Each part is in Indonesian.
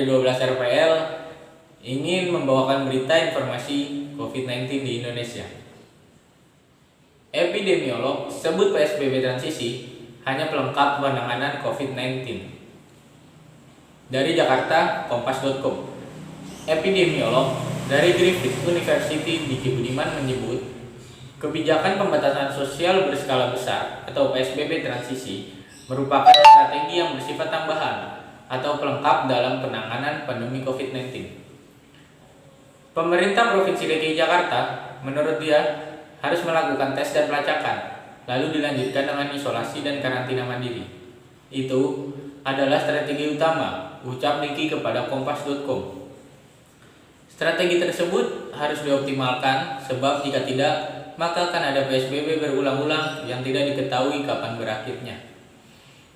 dari 12 RPL ingin membawakan berita informasi COVID-19 di Indonesia. Epidemiolog sebut PSBB transisi hanya pelengkap penanganan COVID-19. Dari Jakarta, kompas.com. Epidemiolog dari Griffith University Diki Budiman menyebut, kebijakan pembatasan sosial berskala besar atau PSBB transisi merupakan strategi yang bersifat tambahan atau pelengkap dalam penanganan pandemi COVID-19. Pemerintah Provinsi DKI Jakarta, menurut dia, harus melakukan tes dan pelacakan, lalu dilanjutkan dengan isolasi dan karantina mandiri. Itu adalah strategi utama, ucap Diki kepada kompas.com. Strategi tersebut harus dioptimalkan sebab jika tidak, maka akan ada PSBB berulang-ulang yang tidak diketahui kapan berakhirnya.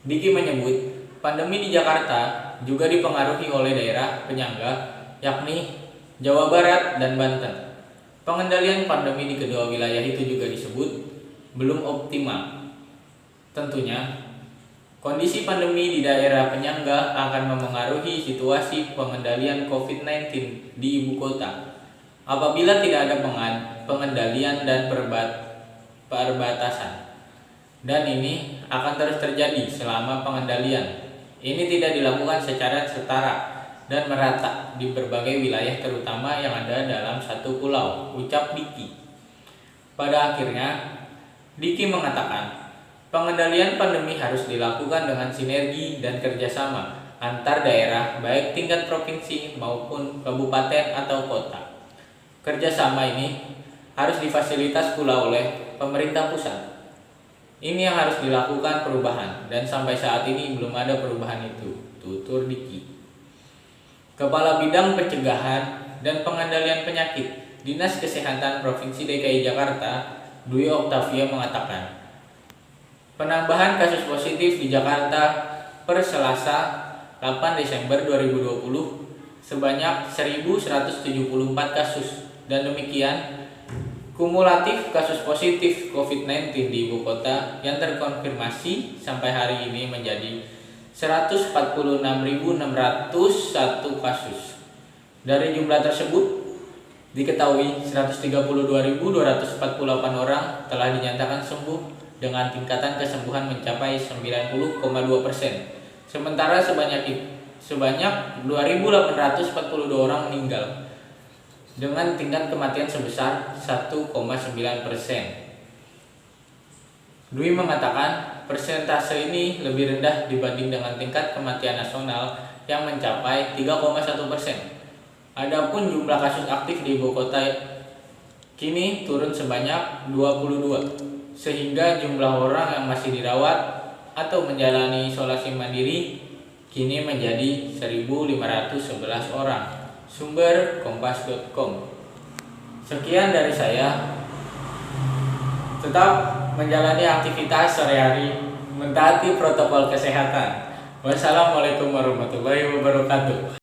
Diki menyebut, pandemi di Jakarta juga dipengaruhi oleh daerah penyangga, yakni Jawa Barat dan Banten. Pengendalian pandemi di kedua wilayah itu juga disebut belum optimal. Tentunya, kondisi pandemi di daerah penyangga akan memengaruhi situasi pengendalian COVID-19 di ibu kota. Apabila tidak ada pengendalian dan perbatasan, dan ini akan terus terjadi selama pengendalian. Ini tidak dilakukan secara setara dan merata di berbagai wilayah terutama yang ada dalam satu pulau, ucap Diki. Pada akhirnya, Diki mengatakan, pengendalian pandemi harus dilakukan dengan sinergi dan kerjasama antar daerah baik tingkat provinsi maupun kabupaten atau kota. Kerjasama ini harus difasilitas pula oleh pemerintah pusat. Ini yang harus dilakukan perubahan dan sampai saat ini belum ada perubahan itu, tutur Diki. Kepala Bidang Pencegahan dan Pengendalian Penyakit Dinas Kesehatan Provinsi DKI Jakarta, Dwi Oktavia mengatakan, penambahan kasus positif di Jakarta per Selasa 8 Desember 2020 sebanyak 1.174 kasus dan demikian kumulatif kasus positif COVID-19 di ibu kota yang terkonfirmasi sampai hari ini menjadi 146.601 kasus. Dari jumlah tersebut, diketahui 132.248 orang telah dinyatakan sembuh dengan tingkatan kesembuhan mencapai 90,2%. Sementara sebanyak 2.842 orang meninggal dengan tingkat kematian sebesar 1,9%. Dwi mengatakan persentase ini lebih rendah dibanding dengan tingkat kematian nasional yang mencapai 3,1%. Adapun jumlah kasus aktif di ibu kota kini turun sebanyak 22, sehingga jumlah orang yang masih dirawat atau menjalani isolasi mandiri kini menjadi 1.511 orang. Sumber kompas.com. Sekian dari saya. Tetap menjalani aktivitas sehari-hari, mentaati protokol kesehatan. Wassalamualaikum warahmatullahi wabarakatuh.